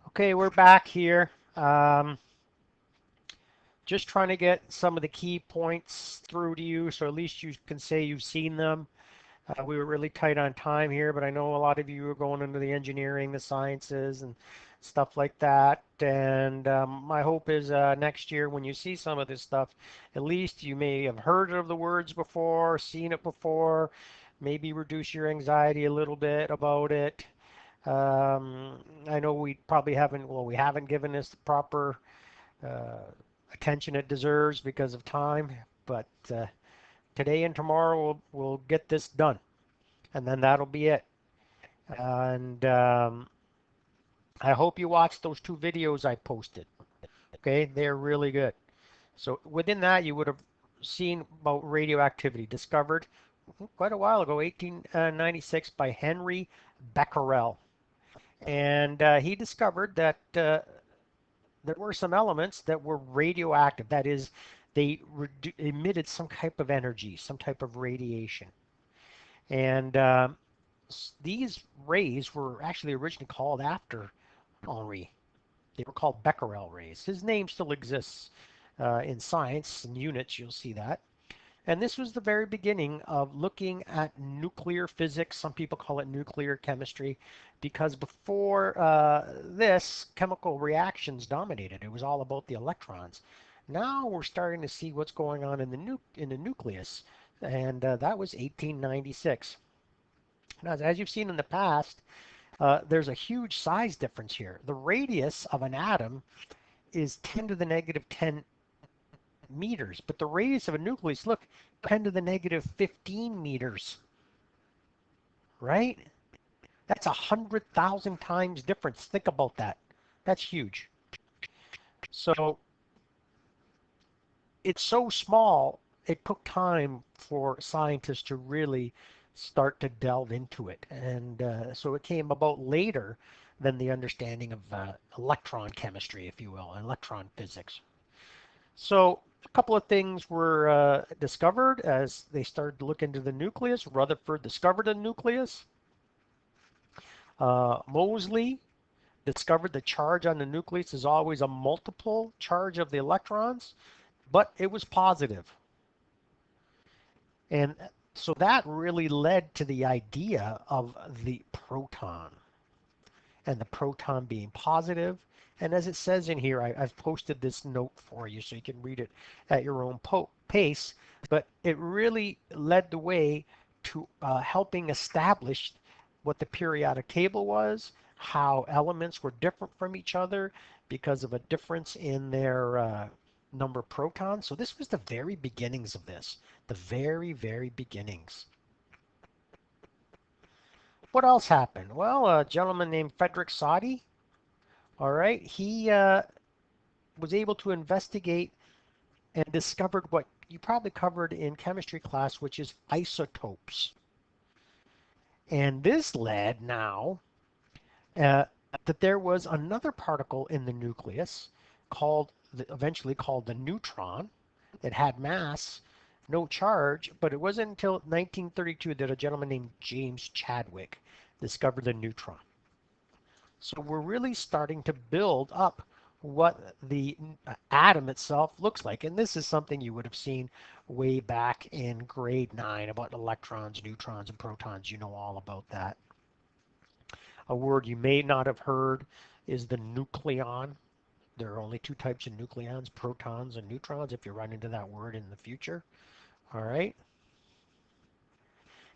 Okay, we're back here. Just trying to get some of the key points through to you so at least you can say you've seen them. We were really tight on time here, but I know a lot of you are going into the engineering, the sciences, and stuff like that. And my hope is next year when you see some of this stuff, at least you may have heard of the words before, seen it before, maybe reduce your anxiety a little bit about it. I know we probably haven't, well, we haven't given this the proper uh, attention it deserves because of time, but today and tomorrow we'll get this done, and then that'll be it. And I hope you watched those two videos I posted. Okay, they're really good. So within that, you would have seen about radioactivity discovered quite a while ago, 1896, by Henry Becquerel. And he discovered that there were some elements that were radioactive. That is, they emitted some type of energy, some type of radiation. And these rays were actually originally called after Henri. They were called Becquerel rays. His name still exists in science and units, you'll see that. And this was the very beginning of looking at nuclear physics. Some people call it nuclear chemistry because before this, chemical reactions dominated. It was all about the electrons. Now we're starting to see what's going on in the nucleus, and that was 1896. Now, as you've seen in the past, there's a huge size difference here. The radius of an atom is 10 to the negative 10 meters, but the radius of a nucleus, look, 10 to the negative 15 meters, right? That's 100,000 times difference. Think about that. That's huge. So it's so small, it took time for scientists to really start to delve into it. And so it came about later than the understanding of electron chemistry, if you will, and electron physics. So a couple of things were discovered as they started to look into the nucleus. Rutherford discovered a nucleus. Moseley discovered the charge on the nucleus is always a multiple charge of the electrons, but it was positive. And so that really led to the idea of the proton and the proton being positive. And as it says in here, I've posted this note for you so you can read it at your own pace. But it really led the way to helping establish what the periodic table was, how elements were different from each other because of a difference in their number of protons. So this was the very beginnings of this, the very, very beginnings. What else happened? Well, a gentleman named Frederick Soddy, all right, he was able to investigate and discovered what you probably covered in chemistry class, which is isotopes. And this led now uh, that there was another particle in the nucleus called, eventually called the neutron. It had mass, no charge, but it wasn't until 1932 that a gentleman named James Chadwick discovered the neutron. So we're really starting to build up what the atom itself looks like. And this is something you would have seen way back in grade 9 about electrons, neutrons, and protons. You know all about that. A word you may not have heard is the nucleon. There are only two types of nucleons, protons and neutrons, if you run into that word in the future. All right.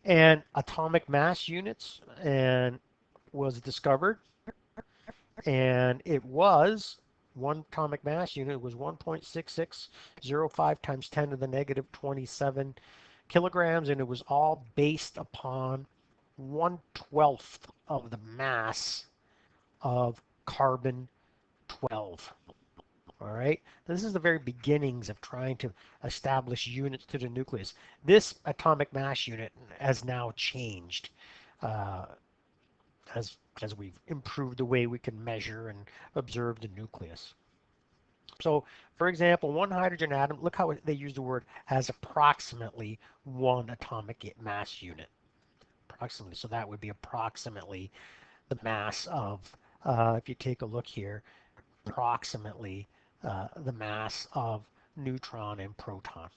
And atomic mass units and was discovered, and it was one atomic mass unit was 1.6605 times 10 to the negative 27 kilograms, and it was all based upon 1/12 of the mass of carbon 12. All right, this is the very beginnings of trying to establish units to the nucleus. This atomic mass unit has now changed uh, as we've improved the way we can measure and observe the nucleus. So, for example, one hydrogen atom, look how they use the word, has approximately one atomic mass unit. Approximately. So that would be approximately the mass of if you take a look here, approximately the mass of neutron and proton.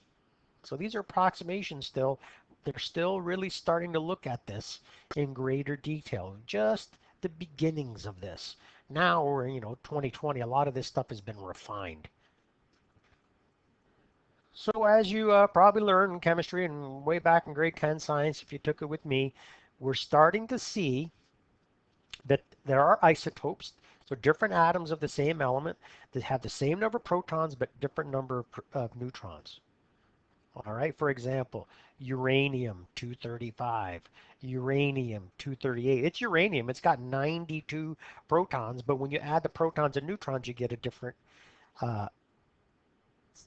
So these are approximations still. They're still really starting to look at this in greater detail. Just the beginnings of this. Now we're, 2020, a lot of this stuff has been refined. So as you probably learned in chemistry and way back in grade 10 science, if you took it with me, we're starting to see that there are isotopes, so different atoms of the same element that have the same number of protons but different number of neutrons. All right, for example, uranium 235, uranium 238. It's uranium, it's got 92 protons, but when you add the protons and neutrons, you get a different uh,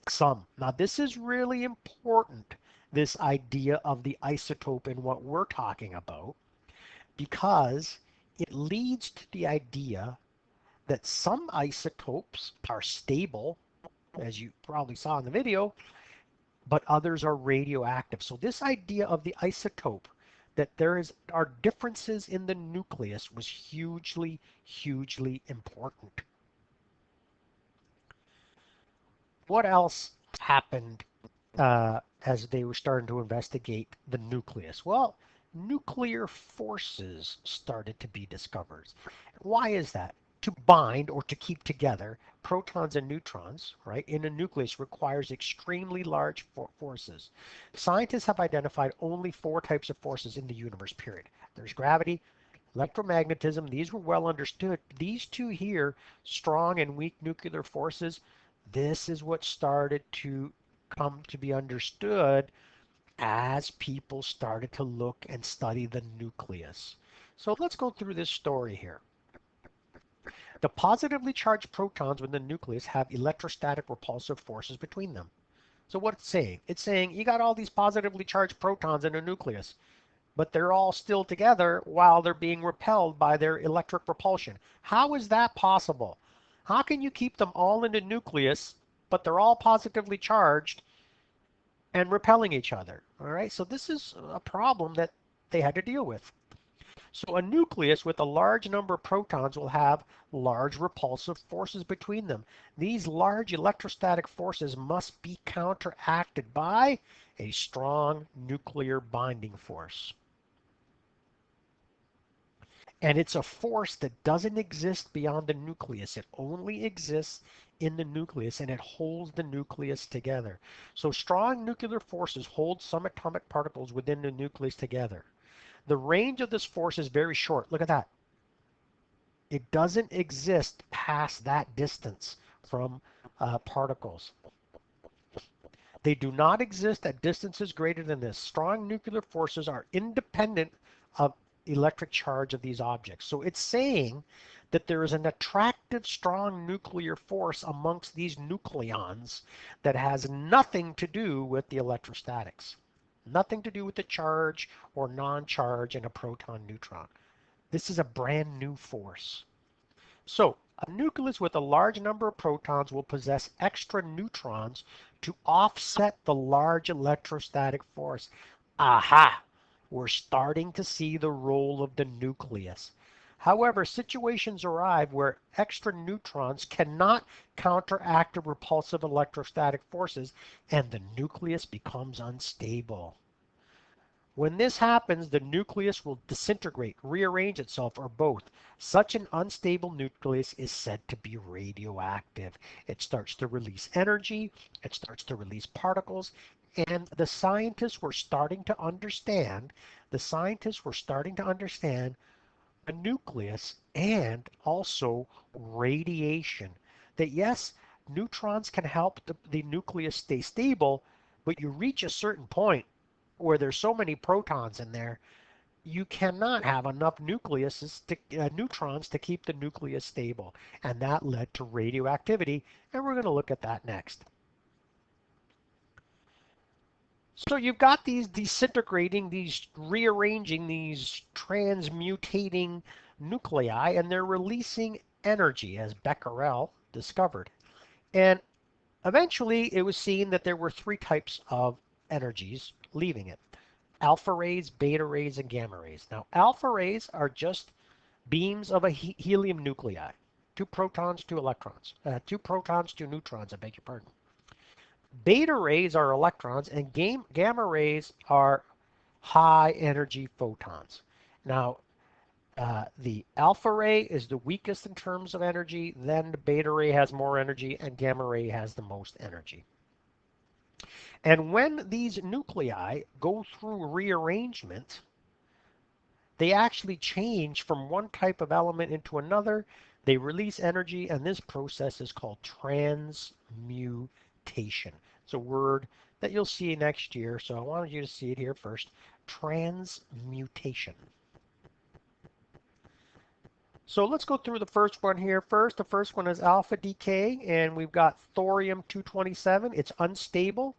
sum. Now, this is really important, this idea of the isotope and what we're talking about, because it leads to the idea that some isotopes are stable, as you probably saw in the video, but others are radioactive. So this idea of the isotope, that are differences in the nucleus, was hugely, hugely important. What else happened as they were starting to investigate the nucleus? Well, nuclear forces started to be discovered. Why is that? To bind or to keep together protons and neutrons, right, in a nucleus requires extremely large forces. Scientists have identified only 4 types of forces in the universe, period. There's gravity, electromagnetism, these were well understood. These two here, strong and weak nuclear forces, this is what started to come to be understood as people started to look and study the nucleus. So let's go through this story here. The positively charged protons within the nucleus have electrostatic repulsive forces between them. So what it's saying? It's saying you got all these positively charged protons in a nucleus, but they're all still together while they're being repelled by their electric repulsion. How is that possible? How can you keep them all in the nucleus, but they're all positively charged and repelling each other? All right, so this is a problem that they had to deal with. So a nucleus with a large number of protons will have large repulsive forces between them. These large electrostatic forces must be counteracted by a strong nuclear binding force. And it's a force that doesn't exist beyond the nucleus. It only exists in the nucleus, and it holds the nucleus together. So strong nuclear forces hold some atomic particles within the nucleus together. The range of this force is very short. Look at that. It doesn't exist past that distance from particles. They do not exist at distances greater than this. Strong nuclear forces are independent of electric charge of these objects. So it's saying that there is an attractive strong nuclear force amongst these nucleons that has nothing to do with the electrostatics. Nothing to do with the charge or non-charge in a proton neutron. This is a brand new force. So a nucleus with a large number of protons will possess extra neutrons to offset the large electrostatic force. Aha! We're starting to see the role of the nucleus. However, situations arrive where extra neutrons cannot counteract the repulsive electrostatic forces and the nucleus becomes unstable. When this happens, the nucleus will disintegrate, rearrange itself, or both. Such an unstable nucleus is said to be radioactive. It starts to release energy, it starts to release particles, and the scientists were starting to understand the nucleus and also radiation. That yes, neutrons can help the nucleus stay stable, but you reach a certain point where there's so many protons in there, you cannot have enough neutrons to keep the nucleus stable. And that led to radioactivity, and we're going to look at that next. So you've got these disintegrating, these rearranging, these transmutating nuclei, and they're releasing energy, as Becquerel discovered. And eventually it was seen that there were 3 types of energies leaving it: alpha rays, beta rays, and gamma rays. Now, alpha rays are just beams of a helium nuclei. Two protons, two electrons. Two protons, two neutrons, I beg your pardon. Beta rays are electrons and gamma rays are high energy photons. Now, the alpha ray is the weakest in terms of energy, then the beta ray has more energy, and gamma ray has the most energy. And when these nuclei go through rearrangement, they actually change from one type of element into another. They release energy, and this process is called transmutation. It's a word that you'll see next year, so I wanted you to see it here first. Transmutation. So let's go through the first one here first. The first one is alpha decay, and we've got thorium-227. It's unstable.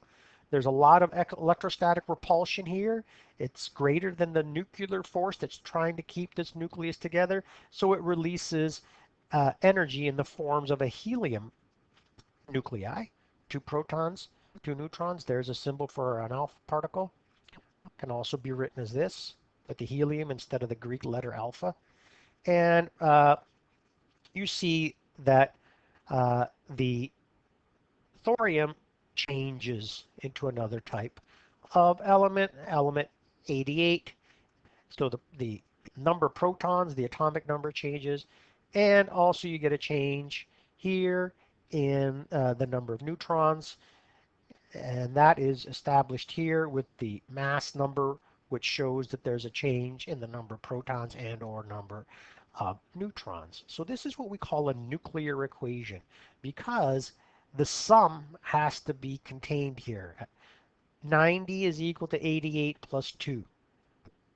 There's a lot of electrostatic repulsion here. It's greater than the nuclear force that's trying to keep this nucleus together, so it releases energy in the forms of a helium nuclei. Two protons, two neutrons. There's a symbol for an alpha particle. Can also be written as this, with the helium instead of the Greek letter alpha. And you see that the thorium changes into another type of element, element 88. So the number of protons, the atomic number changes, and also you get a change here in the number of neutrons, and that is established here with the mass number, which shows that there's a change in the number of protons and or number of neutrons. So this is what we call a nuclear equation, because the sum has to be contained here. 90 is equal to 88 plus 2.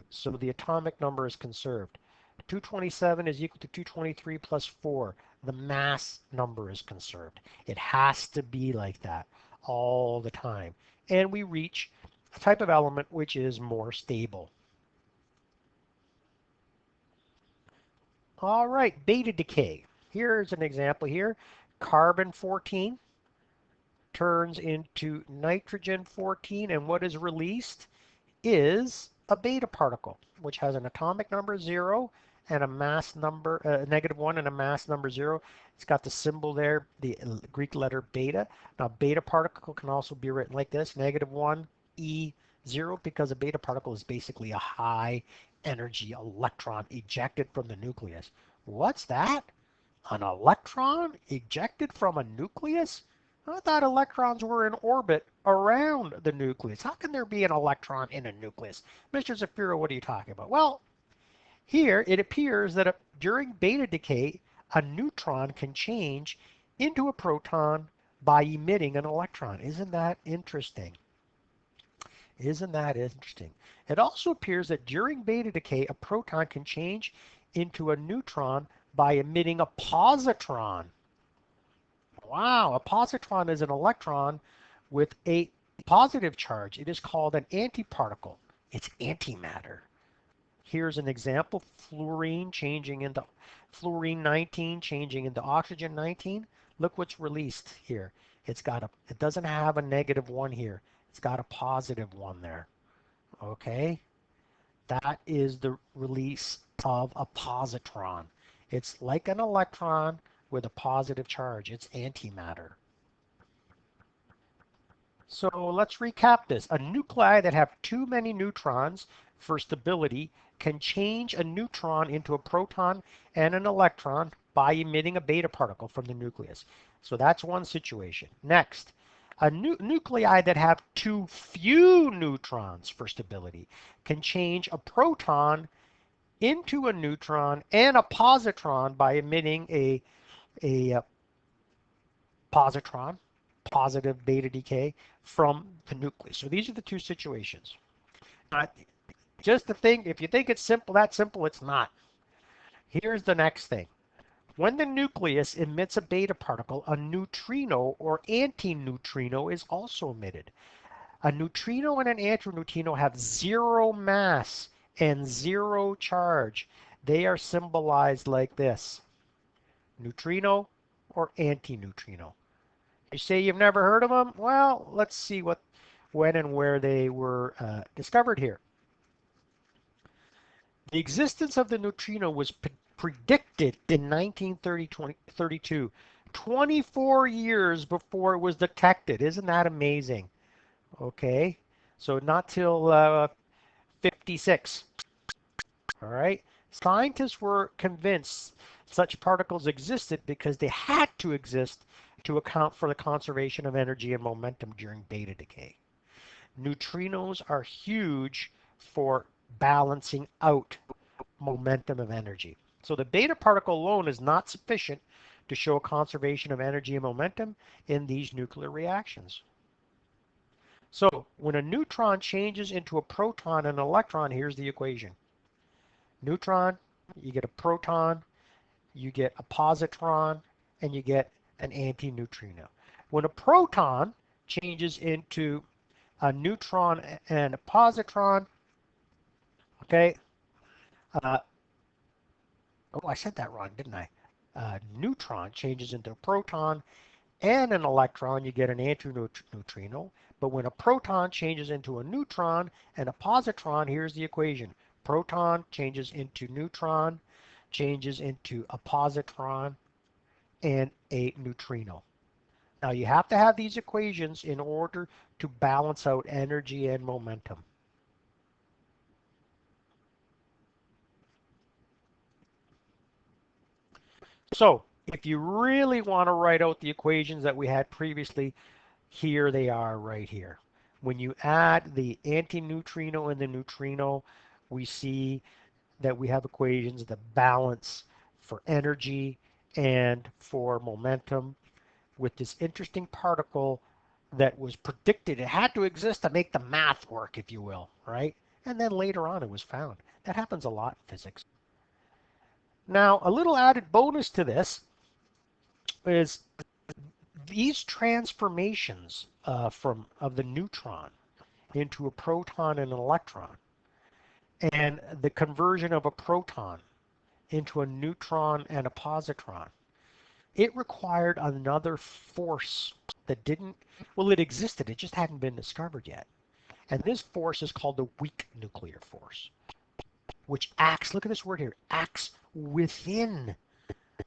So the atomic number is conserved. 227 is equal to 223 plus 4. The mass number is conserved. It has to be like that all the time. And we reach a type of element which is more stable. All right, beta decay. Here's an example here. Carbon-14 turns into nitrogen-14, and what is released is a beta particle, which has an atomic number 0 and a mass number -1 and a mass number 0. It's got the symbol there, the Greek letter beta. Now, beta particle can also be written like this, -1 E0, because a beta particle is basically a high energy electron ejected from the nucleus. What's that? An electron ejected from a nucleus? I thought electrons were in orbit around the nucleus. How can there be an electron in a nucleus? Mr. Zafiro, what are you talking about? Well, here it appears that during beta decay, a neutron can change into a proton by emitting an electron. Isn't that interesting? Isn't that interesting? It also appears that during beta decay, a proton can change into a neutron by emitting a positron. Wow, a positron is an electron with a positive charge. It is called an antiparticle. It's antimatter. Here's an example, fluorine 19 changing into oxygen 19. Look what's released here. It doesn't have a -1 here. It's got a +1 there. Okay? That is the release of a positron. It's like an electron with a positive charge. It's antimatter. So let's recap this. A nuclei that have too many neutrons for stability can change a neutron into a proton and an electron by emitting a beta particle from the nucleus. So that's one situation. Next, a nuclei that have too few neutrons for stability can change a proton into a neutron and a positron by emitting a positron, positive beta decay, from the nucleus. So these are the two situations. Just to think, if you think it's simple, that simple, it's not. Here's the next thing. When the nucleus emits a beta particle, a neutrino or antineutrino is also emitted. A neutrino and an antineutrino have 0 mass and 0 charge. They are symbolized like this: neutrino or antineutrino. You say you've never heard of them? Well, let's see when and where they were discovered here. The existence of the neutrino was predicted in 1932, 24 years before it was detected. Isn't that amazing? Okay, so not till 56. All right. Scientists were convinced such particles existed because they had to exist to account for the conservation of energy and momentum during beta decay. Neutrinos are huge for balancing out momentum of energy. So the beta particle alone is not sufficient to show a conservation of energy and momentum in these nuclear reactions. So when a neutron changes into a proton and an electron, here's the equation. Neutron, you get a proton, you get a positron, and you get an antineutrino. When a proton changes into a neutron and a positron, okay, uh, oh, I said that wrong, didn't I? Neutron changes into a proton and an electron, you get an antineutrino. But when a proton changes into a neutron and a positron, here's the equation. Proton changes into neutron, changes into a positron, and a neutrino. Now you have to have these equations in order to balance out energy and momentum. So if you really want to write out the equations that we had previously, here they are right here. When you add the antineutrino and the neutrino, we see that we have equations that balance for energy and for momentum with this interesting particle that was predicted. It had to exist to make the math work, if you will, right? And then later on it was found. That happens a lot in physics. Now, a little added bonus to this is these transformations from of the neutron into a proton and an electron, and the conversion of a proton into a neutron and a positron. It required another force that didn't, well, it existed, it just hadn't been discovered yet. And this force is called the weak nuclear force, which acts, look at this word here, acts within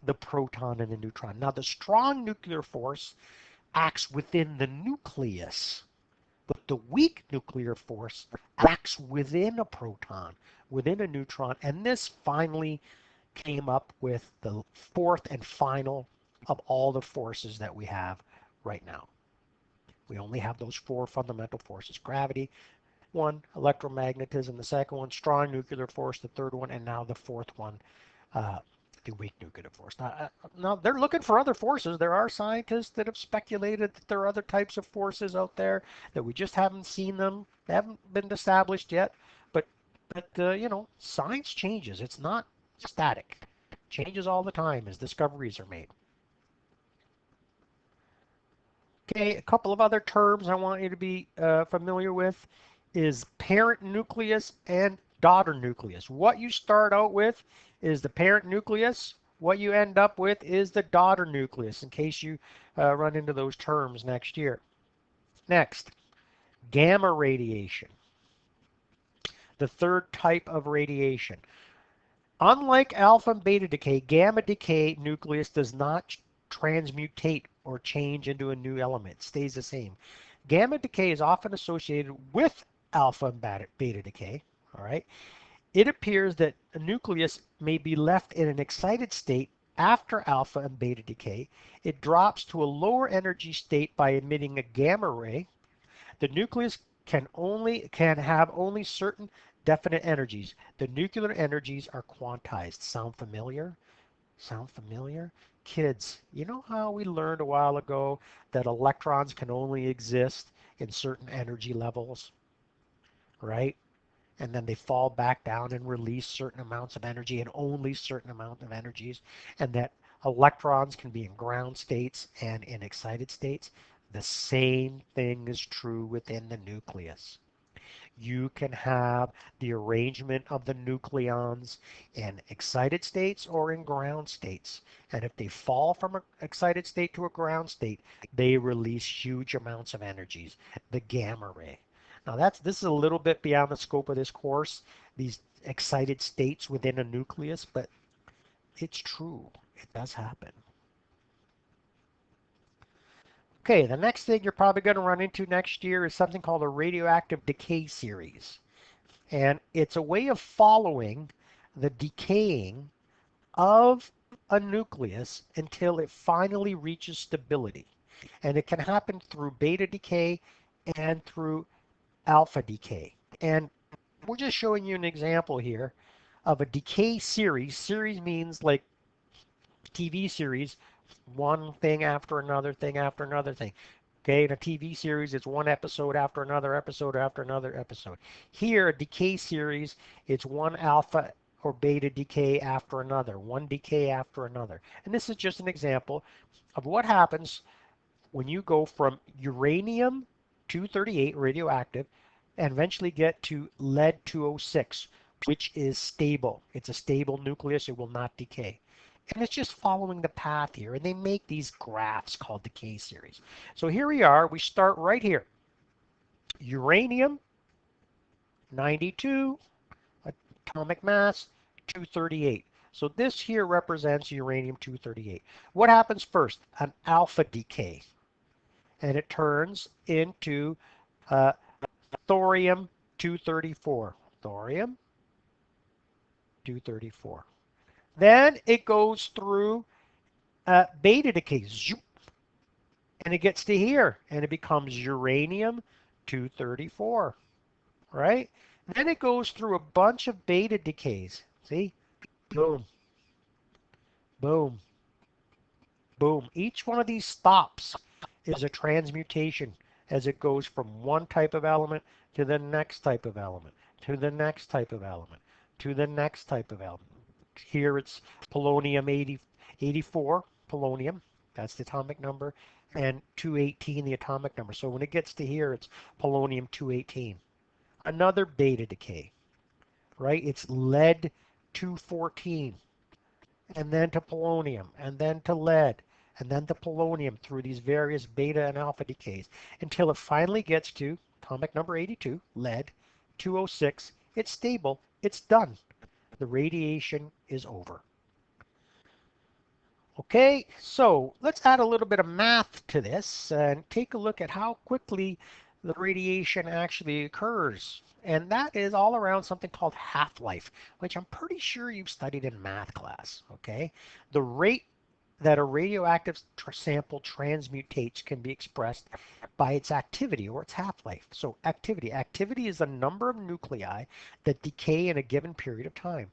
the proton and the neutron. Now, the strong nuclear force acts within the nucleus, but the weak nuclear force acts within a proton, within a neutron, and this finally came up with the fourth and final of all the forces that we have right now. We only have those four fundamental forces: gravity, one, electromagnetism, the second one, strong nuclear force, the third one, and now the fourth one, uh, the weak nuclear force. Now, they're looking for other forces. There are scientists that have speculated that there are other types of forces out there that we just haven't seen them. They haven't been established yet. But science changes. It's not static. Changes all the time as discoveries are made. Okay, a couple of other terms I want you to be familiar with is parent nucleus and daughter nucleus. What you start out with is the parent nucleus. What you end up with is the daughter nucleus, in case you run into those terms next year. Next, gamma radiation, the third type of radiation. Unlike alpha and beta decay, gamma decay nucleus does not transmutate or change into a new element. It stays the same. Gamma decay is often associated with alpha and beta decay. All right. It appears that a nucleus may be left in an excited state after alpha and beta decay. It drops to a lower energy state by emitting a gamma ray. The nucleus can have only certain definite energies. The nuclear energies are quantized. Sound familiar? Sound familiar? Kids, you know how we learned a while ago that electrons can only exist in certain energy levels, right? And then they fall back down and release certain amounts of energy and only certain amount of energies, and that electrons can be in ground states and in excited states. The same thing is true within the nucleus. You can have the arrangement of the nucleons in excited states or in ground states. And if they fall from an excited state to a ground state, they release huge amounts of energies, the gamma ray. Now this is a little bit beyond the scope of this course, these excited states within a nucleus, but it's true. It does happen. Okay, the next thing you're probably going to run into next year is something called a radioactive decay series. And it's a way of following the decaying of a nucleus until it finally reaches stability. And it can happen through beta decay and through alpha decay. And we're just showing you an example here of a decay series. Series means like TV series, one thing after another thing after another thing. Okay, in a TV series, it's one episode after another episode after another episode. Here, a decay series, it's one alpha or beta decay after another, one decay after another. And this is just an example of what happens when you go from uranium 238 radioactive and eventually get to lead 206, which is stable. It's a stable nucleus. It will not decay. And it's just following the path here. And they make these graphs called decay series. So here we are. We start right here. Uranium, 92, atomic mass, 238. So this here represents uranium 238. What happens first? An alpha decay. And it turns into thorium 234. Thorium 234. Then it goes through beta decay, and it gets to here, and it becomes uranium 234, right? Then it goes through a bunch of beta decays. See? Boom, boom, boom. Each one of these stops is a transmutation as it goes from one type of element to the next type of element, to the next type of element, to the next type of element. Here it's polonium 84, polonium, that's the atomic number, and 218, the atomic number. So when it gets to here, it's polonium 218. Another beta decay, right? It's lead 214, and then to polonium, and then to lead, and then to polonium through these various beta and alpha decays until it finally gets to atomic number 82, lead 206. It's stable. It's done. The radiation is over. Okay, so let's add a little bit of math to this and take a look at how quickly the radiation actually occurs. And that is all around something called half-life, which I'm pretty sure you've studied in math class. Okay, the rate that a radioactive sample transmutates can be expressed by its activity or its half-life. So activity. Activity is the number of nuclei that decay in a given period of time.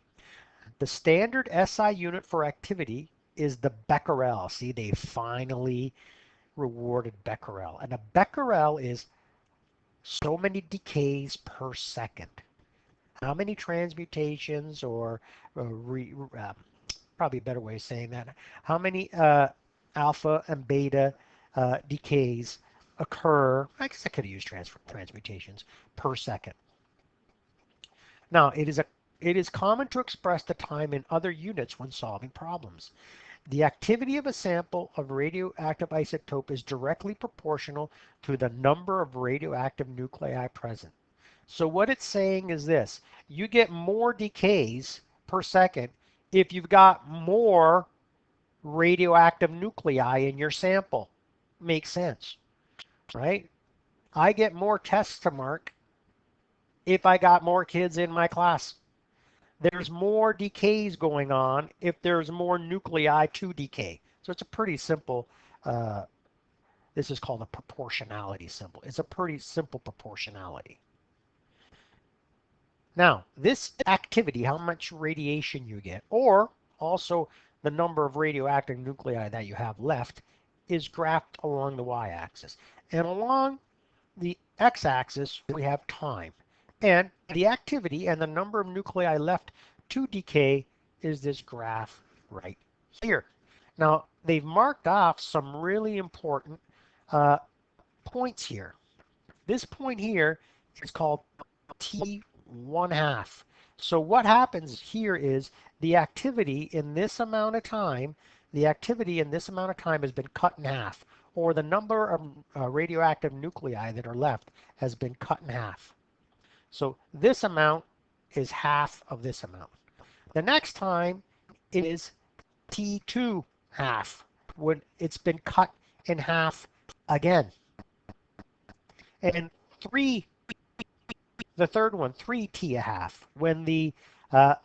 The standard SI unit for activity is the becquerel. See, they finally rewarded becquerel. And a becquerel is so many decays per second. How many transmutations or probably a better way of saying that, how many alpha and beta decays occur, I guess I could have used transmutations, per second. Now, it is common to express the time in other units when solving problems. The activity of a sample of radioactive isotope is directly proportional to the number of radioactive nuclei present. So what it's saying is this: you get more decays per second if you've got more radioactive nuclei in your sample. Makes sense, right? I get more tests to mark if I got more kids in my class. There's more decays going on if there's more nuclei to decay. So it's a pretty simple, this is called a proportionality symbol. It's a pretty simple proportionality. Now, this activity, how much radiation you get, or also the number of radioactive nuclei that you have left, is graphed along the y-axis. And along the x-axis, we have time. And the activity and the number of nuclei left to decay is this graph right here. Now, they've marked off some really important points here. This point here is called T1/2. So what happens here is the activity in this amount of time, has been cut in half, or the number of radioactive nuclei that are left has been cut in half. So this amount is half of this amount. The next time is T2 half when it's been cut in half again. And 3, the third one, 3T a half, when the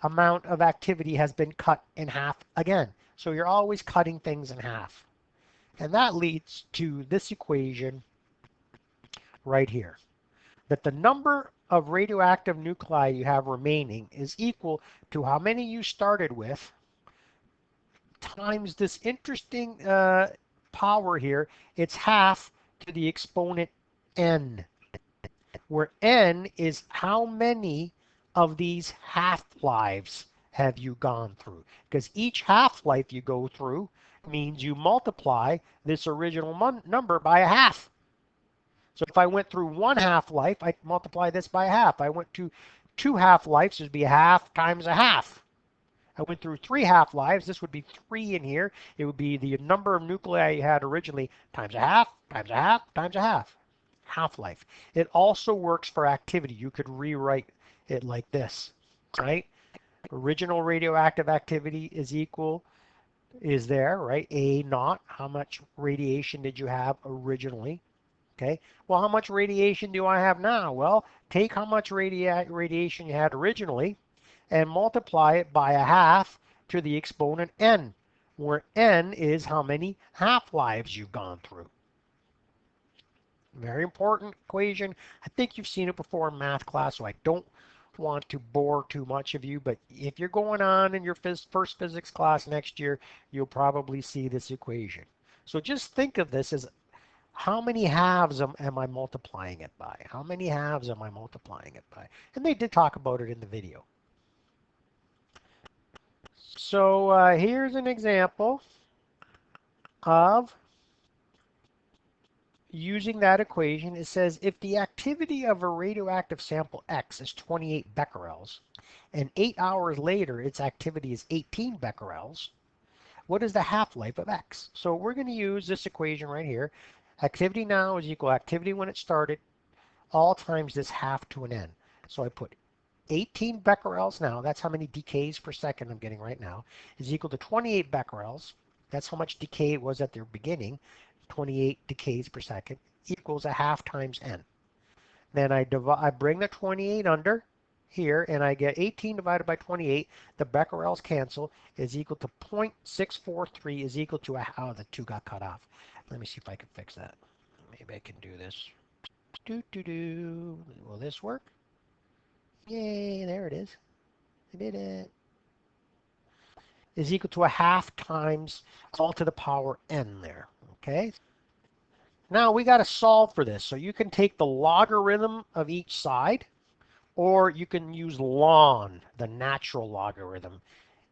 amount of activity has been cut in half again. So you're always cutting things in half. And that leads to this equation right here, that the number of radioactive nuclei you have remaining is equal to how many you started with times this interesting power here. It's half to the exponent n, where n is how many of these half-lives have you gone through. Because each half-life you go through means you multiply this original number by a half. So if I went through 1 half-life, I multiply this by a half. I went to 2 half-lives, it would be a half times a half. I went through 3 half-lives, this would be 3 in here. It would be the number of nuclei you had originally times a half, times a half, times a half. Half-life. It also works for activity. You could rewrite it like this, right? Original radioactive activity is there, right? A naught, how much radiation did you have originally? Okay, well, how much radiation do I have now? Well, take how much radiation you had originally and multiply it by a half to the exponent n, where n is how many half-lives you've gone through. Very important equation. I think you've seen it before in math class, so I don't want to bore too much of you, but if you're going on in your first physics class next year, you'll probably see this equation. So just think of this as how many halves am I multiplying it by? How many halves am I multiplying it by? And they did talk about it in the video. So here's an example of using that equation. It says if the activity of a radioactive sample X is 28 becquerels, and 8 hours later its activity is 18 becquerels, what is the half-life of X? So we're going to use this equation right here. Activity now is equal to activity when it started, all times this half to an n. So I put 18 becquerels now, that's how many decays per second I'm getting right now, is equal to 28 becquerels. That's how much decay it was at the beginning, 28 decays per second, equals a half times n. Then I bring the 28 under here, and I get 18 divided by 28. The becquerels cancel, is equal to 0.643, is equal to oh, the 2 got cut off. Let me see if I can fix that. Maybe I can do this. Will this work? Yay, there it is. I did it. Is equal to a half times all to the power n there. Okay. Now we got to solve for this. So you can take the logarithm of each side, or you can use ln, the natural logarithm,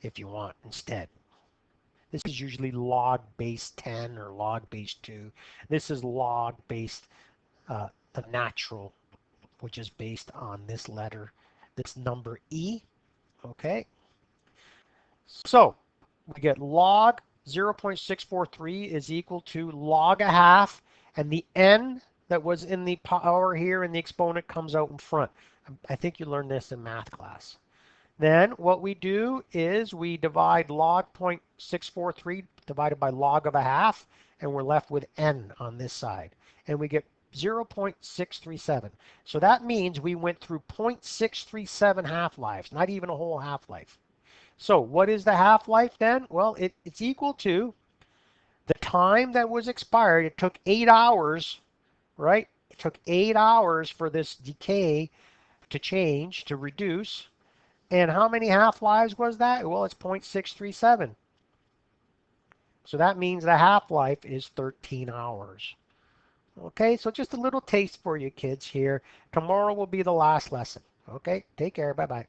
if you want instead. This is usually log base 10 or log base 2. This is log based, the natural, which is based on this letter, this number E. Okay. So we get log 0.643 is equal to log a half, and the n that was in the power here in the exponent comes out in front. I think you learned this in math class. Then what we do is we divide log 0.643 divided by log of a half, and we're left with n on this side. And we get 0.637. So that means we went through 0.637 half-lives, not even a whole half-life. So what is the half-life then? Well, it's equal to the time that was expired. It took 8 hours, right? It took 8 hours for this decay to change, to reduce. And how many half-lives was that? Well, it's 0.637. So that means the half-life is 13 hours. Okay, so just a little taste for you kids here. Tomorrow will be the last lesson. Okay, take care. Bye-bye.